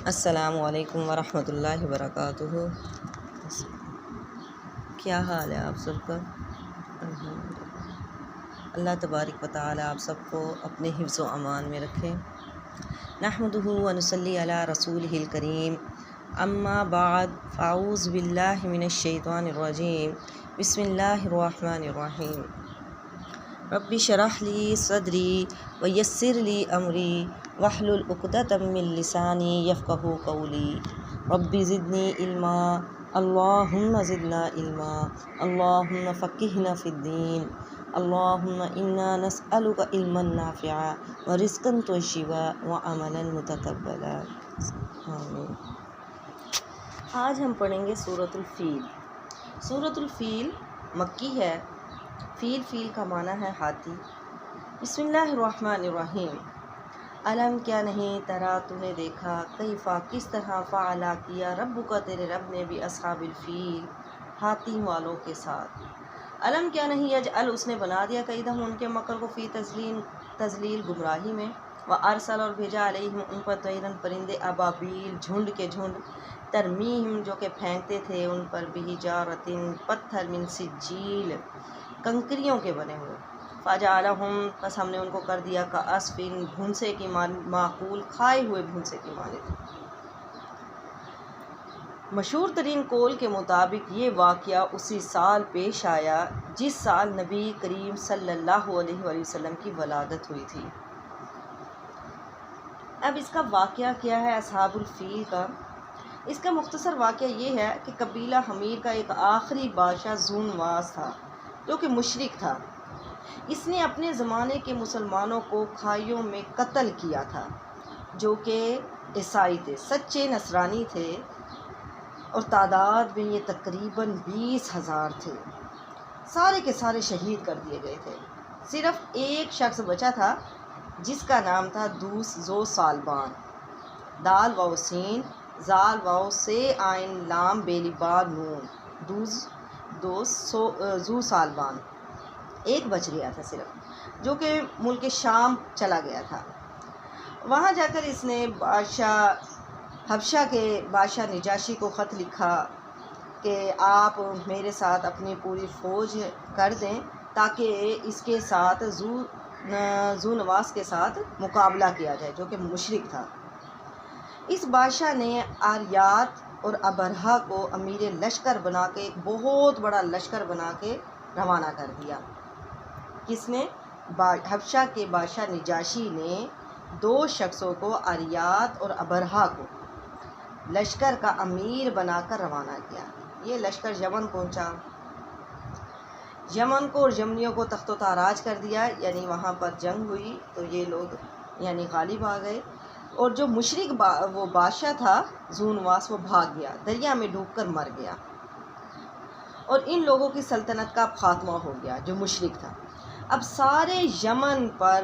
السلام علیکم ورحمۃ اللہ وبرکاتہ۔ کیا حال ہے آپ سب کا؟ اللہ تبارک و تعالی آپ سب کو اپنے حفظ و امان میں رکھیں۔ نحمدہ و نصلی علی رسولہ الکریم، اما بعد، فاعوذ باللہ من الشیطان الرجیم، بسم اللہ الرحمن الرحیم۔ رب اشرح لی صدری ویسر لی امری واحلل عقدۃ من لسانی یفقہوا قولی۔ رب زدنی علما، اللہم زدنا علما، اللہم فقہنا فی الدین، اللہم انا نسألک علما نافعا ورزقا طیبا وعملا متقبلا۔ آمین۔ آج ہم پڑھیں گے سورۃ الفیل۔ سورۃ الفیل مکی ہے۔ فیل کا معنی ہے ہاتھی۔ بسم اللہ الرحمن الرحیم۔ علم کیا نہیں ترا تو نے دیکھا، کیفا کس طرح، فعل کیا، ربک تیرے رب نے بھی اصحاب الفیل ہاتھی والوں کے ساتھ۔ علم کیا نہیں یجعل اس نے بنا دیا کیدہم ان کے مکر کو، فی تضلیل گمراہی میں، وارسل اور بھیجا علیہم ان پر طیرا پرندے، ابابیل جھنڈ کے جھنڈ، ترمیہم جو کہ پھینکتے تھے ان پر، بحجارۃ پتھر، من سجیل کنکریوں کے بنے ہوئے، فجعلہم پس ہم نے ان کو کر دیا کعصف بھونسے کی معقول، کھائے ہوئے بھونسے کی مانند۔ مشہور ترین قول کے مطابق یہ واقعہ اسی سال پیش آیا جس سال نبی کریم صلی اللہ علیہ وآلہ وسلم کی ولادت ہوئی تھی۔ اب اس کا واقعہ کیا ہے اصحاب الفیل کا؟ اس کا مختصر واقعہ یہ ہے کہ قبیلہ حمیر کا ایک آخری بادشاہ ذو نواس تھا جو کہ مشرک تھا۔ اس نے اپنے زمانے کے مسلمانوں کو کھائیوں میں قتل کیا تھا جو کہ عیسائی تھے، سچے نصرانی تھے، اور تعداد میں یہ تقریباً 20,000 تھے۔ سارے کے سارے شہید کر دیے گئے تھے۔ صرف ایک شخص بچا تھا جس کا نام تھا دوس ذو سالبان، دال واو سین، زال واو سے آئن لام بیلی با نون، ذو سالبان۔ ایک بچ گیا تھا صرف، جو کہ ملک شام چلا گیا تھا۔ وہاں جا کر اس نے حبشہ کے بادشاہ نجاشی کو خط لکھا کہ آپ میرے ساتھ اپنی پوری فوج کر دیں تاکہ اس کے ساتھ ذو نواس کے ساتھ مقابلہ کیا جائے جو کہ مشرک تھا۔ اس بادشاہ نے آریات اور ابرہہ کو امیر لشکر بنا کے، ایک بہت بڑا لشکر بنا کے روانہ کر دیا۔ کس نے؟ حبشہ کے بادشاہ نجاشی نے 2 شخصوں کو، آریات اور ابرہہ کو، لشکر کا امیر بنا کر روانہ کیا۔ یہ لشکر یمن پہنچا۔ یمن کو اور یمنیوں کو تخت و تاراج کر دیا، یعنی وہاں پر جنگ ہوئی تو یہ لوگ یعنی غالب آ گئے، اور جو مشرک وہ بادشاہ تھا ذو نواس، وہ بھاگ گیا، دریا میں ڈوب کر مر گیا، اور ان لوگوں کی سلطنت کا خاتمہ ہو گیا جو مشرک تھا۔ اب سارے یمن پر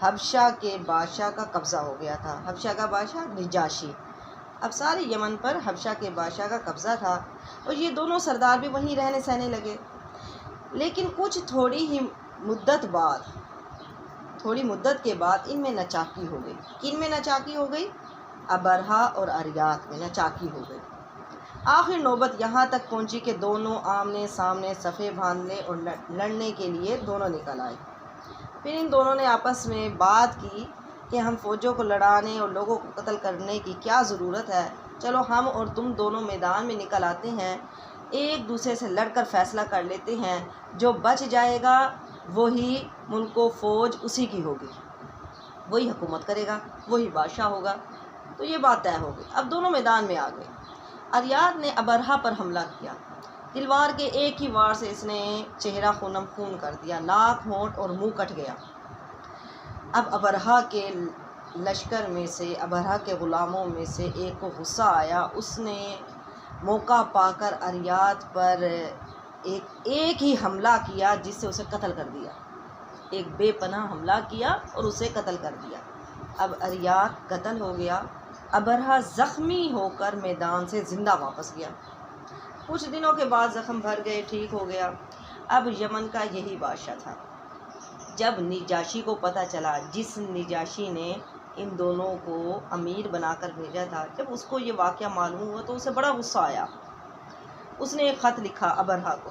حبشہ کے بادشاہ کا قبضہ ہو گیا تھا، حبشہ کا بادشاہ نجاشی۔ اب سارے یمن پر حبشہ کے بادشاہ کا قبضہ تھا، اور یہ دونوں سردار بھی وہیں رہنے سہنے لگے۔ لیکن کچھ تھوڑی مدت کے بعد ان میں ناچاکی ہو گئی۔ کن میں ناچاکی ہو گئی؟ ابرہہ اور آریات میں ناچاکی ہو گئی۔ آخر نوبت یہاں تک پہنچی کہ دونوں آمنے سامنے صفیں باندھنے اور لڑنے کے لیے دونوں نکل آئے۔ پھر ان دونوں نے آپس میں بات کی کہ ہم فوجوں کو لڑانے اور لوگوں کو قتل کرنے کی کیا ضرورت ہے، چلو ہم اور تم دونوں میدان میں نکل آتے ہیں، ایک دوسرے سے لڑ کر فیصلہ کر لیتے ہیں، جو بچ جائے گا وہی ملک و فوج اسی کی ہوگی، وہی حکومت کرے گا، وہی بادشاہ ہوگا۔ تو یہ بات طے ہو گئی۔ اب دونوں میدان میں آ گئے۔ آریات نے ابرہہ پر حملہ کیا، تلوار کے ایک ہی وار سے اس نے چہرہ خونم خون کر دیا، ناک، ہونٹ اور منہ کٹ گیا۔ اب ابرہہ کے لشکر میں سے، ابرہہ کے غلاموں میں سے ایک کو غصہ آیا، اس نے موقع پا کر آریات پر ایک ہی حملہ کیا جس سے اسے قتل کر دیا۔ ایک بے پناہ حملہ کیا اور اسے قتل کر دیا۔ اب آریات قتل ہو گیا، ابرہہ زخمی ہو کر میدان سے زندہ واپس گیا۔ کچھ دنوں کے بعد زخم بھر گئے، ٹھیک ہو گیا۔ اب یمن کا یہی بادشاہ تھا۔ جب نجاشی کو پتہ چلا، جس نجاشی نے ان دونوں کو امیر بنا کر بھیجا تھا، جب اس کو یہ واقعہ معلوم ہوا تو اسے بڑا غصہ آیا۔ اس نے ایک خط لکھا ابرہہ کو،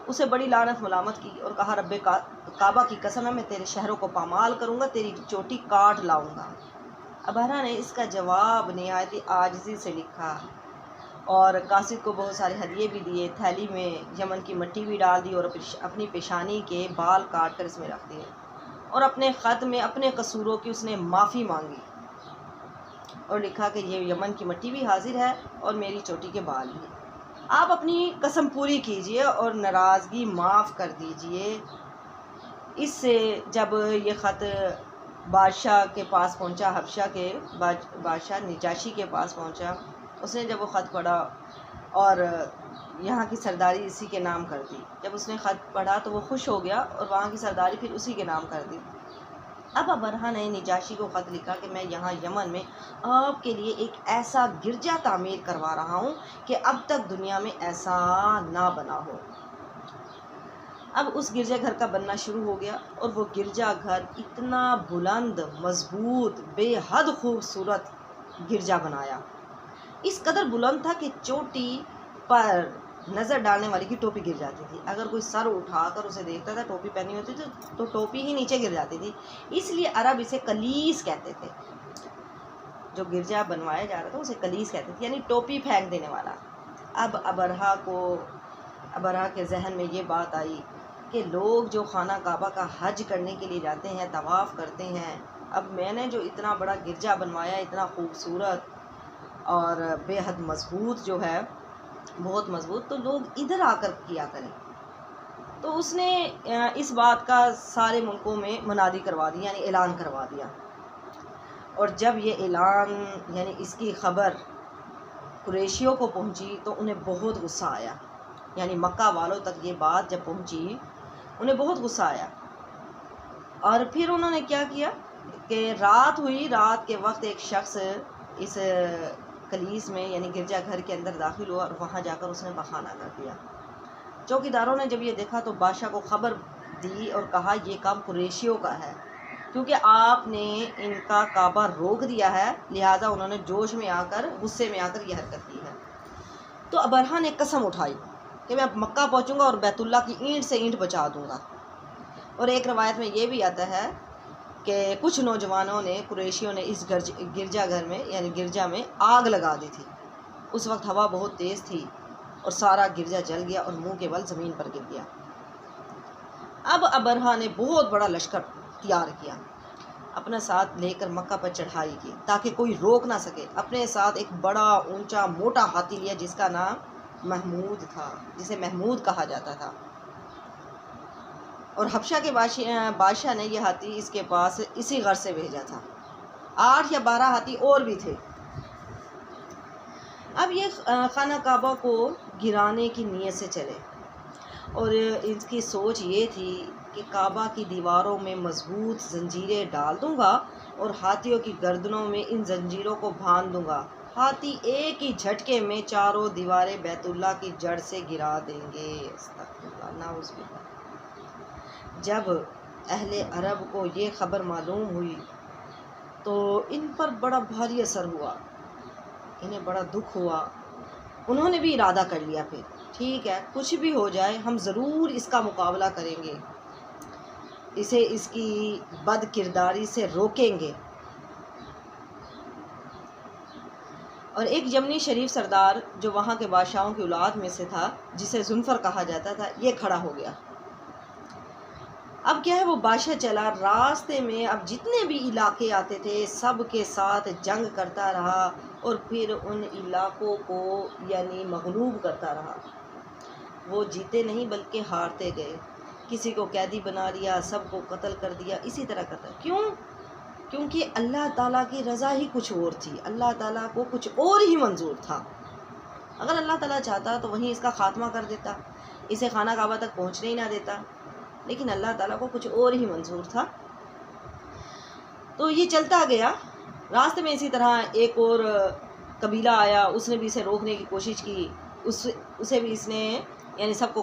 اسے بڑی لعنت ملامت کی اور کہا رب کعبہ کی قسم ہے میں تیرے شہروں کو پامال کروں گا، تیری چوٹی کاٹ لاؤں گا۔ ابرہہ نے اس کا جواب نہایت عاجزی سے لکھا اور قاصد کو بہت سارے ہدیے بھی دیے، تھیلی میں یمن کی مٹی بھی ڈال دی اور اپنی پیشانی کے بال کاٹ کر اس میں رکھ دیے، اور اپنے خط میں اپنے قصوروں کی اس نے معافی مانگی اور لکھا کہ یہ یمن کی مٹی بھی حاضر ہے اور میری چوٹی کے بال بھی، آپ اپنی قسم پوری کیجئے اور ناراضگی معاف کر دیجئے۔ اس سے جب یہ خط بادشاہ کے پاس پہنچا، حبشہ کے بادشاہ نجاشی کے پاس پہنچا، اس نے جب وہ خط پڑھا اور یہاں کی سرداری اسی کے نام کر دی۔ جب اس نے خط پڑھا تو وہ خوش ہو گیا اور وہاں کی سرداری پھر اسی کے نام کر دی۔ اب ابرہہ نے نجاشی کو خط لکھا کہ میں یہاں یمن میں آپ کے لیے ایک ایسا گرجا تعمیر کروا رہا ہوں کہ اب تک دنیا میں ایسا نہ بنا ہو۔ اب اس گرجا گھر کا بننا شروع ہو گیا اور وہ گرجا گھر اتنا بلند، مضبوط، بے حد خوبصورت گرجا بنایا، اس قدر بلند تھا کہ چوٹی پر نظر ڈالنے والے کی ٹوپی گر جاتی تھی، اگر کوئی سر اٹھا کر اسے دیکھتا تھا ٹوپی پہنی ہوتی تھی تو ٹوپی ہی نیچے گر جاتی تھی، اس لیے عرب اسے کلیس کہتے تھے، جو گرجا بنوایا جا رہا تھا اسے کلیس کہتے تھے، یعنی ٹوپی پھینک دینے والا۔ اب ابرہہ کے ذہن میں یہ بات آئی کہ لوگ جو خانہ کعبہ کا حج کرنے کے لیے جاتے ہیں، طواف کرتے ہیں، اب میں نے جو اتنا بڑا گرجا بنوایا، اتنا خوبصورت اور بے حد مضبوط جو ہے، بہت مضبوط، تو لوگ ادھر آ کر کیا کریں۔ تو اس نے اس بات کا سارے ملکوں میں منادی کروا دیا، یعنی اعلان کروا دیا، اور جب یہ اعلان یعنی اس کی خبر قریشیوں کو پہنچی تو انہیں بہت غصہ آیا، یعنی مکہ والوں تک یہ بات جب پہنچی انہیں بہت غصہ آیا، اور پھر انہوں نے کیا کیا کہ رات ہوئی، رات کے وقت ایک شخص اس کلیس میں یعنی گرجا گھر کے اندر داخل ہوا اور وہاں جا کر اس نے بخانہ کر دیا۔ چوکیداروں نے جب یہ دیکھا تو بادشاہ کو خبر دی اور کہا یہ کام قریشیوں کا ہے، کیونکہ آپ نے ان کا کعبہ روک دیا ہے، لہٰذا انہوں نے جوش میں آ کر، غصے میں آ کر یہ حرکت کی ہے۔ تو ابرہہ نے قسم اٹھائی کہ میں مکہ پہنچوں گا اور بیت اللہ کی اینٹ سے اینٹ بچا دوں گا، اور ایک روایت میں یہ بھی آتا ہے کہ کچھ نوجوانوں نے، قریشیوں نے اس گرجا گھر میں یعنی گرجا میں آگ لگا دی تھی، اس وقت ہوا بہت تیز تھی اور سارا گرجا جل گیا اور منہ کے بل زمین پر گر گیا۔ اب ابرہہ نے بہت بڑا لشکر تیار کیا، اپنے ساتھ لے کر مکہ پر چڑھائی کی تاکہ کوئی روک نہ سکے، اپنے ساتھ ایک بڑا اونچا موٹا ہاتھی لیا جس کا نام محمود تھا، جسے محمود کہا جاتا تھا، اور حبشہ کے بادشاہ نے یہ ہاتھی اس کے پاس اسی غرض سے بھیجا تھا، 8 یا 12 ہاتھی اور بھی تھے۔ اب یہ خانہ کعبہ کو گرانے کی نیت سے چلے، اور اس کی سوچ یہ تھی کہ کعبہ کی دیواروں میں مضبوط زنجیریں ڈال دوں گا اور ہاتھیوں کی گردنوں میں ان زنجیروں کو باندھ دوں گا، ہاتھی ایک ہی جھٹکے میں چاروں دیواریں بیت اللہ کی جڑ سے گرا دیں گے۔ استغفر اللہ، نعوذ باللہ۔ جب اہل عرب کو یہ خبر معلوم ہوئی تو ان پر بڑا بھاری اثر ہوا، انہیں بڑا دکھ ہوا، انہوں نے بھی ارادہ کر لیا پھر ٹھیک ہے کچھ بھی ہو جائے ہم ضرور اس کا مقابلہ کریں گے، اسے اس کی بد کرداری سے روکیں گے۔ اور ایک یمنی شریف سردار جو وہاں کے بادشاہوں کی اولاد میں سے تھا، جسے ذوالفقار کہا جاتا تھا، یہ کھڑا ہو گیا۔ اب کیا ہے، وہ بادشاہ چلا، راستے میں اب جتنے بھی علاقے آتے تھے سب کے ساتھ جنگ کرتا رہا اور پھر ان علاقوں کو یعنی مغلوب کرتا رہا، وہ جیتے نہیں بلکہ ہارتے گئے، کسی کو قیدی بنا لیا، سب کو قتل کر دیا، اسی طرح کرتا۔ کیوں؟ کیونکہ اللہ تعالیٰ کی رضا ہی کچھ اور تھی، اللہ تعالیٰ کو کچھ اور ہی منظور تھا، اگر اللہ تعالیٰ چاہتا تو وہیں اس کا خاتمہ کر دیتا، اسے خانہ کعبہ تک پہنچنے ہی نہ دیتا، لیکن اللہ تعالیٰ کو کچھ اور ہی منظور تھا۔ تو یہ چلتا گیا، راستے میں اسی طرح ایک اور قبیلہ آیا، اس نے بھی اسے روکنے کی کوشش کی، اسے بھی اس نے یعنی سب کو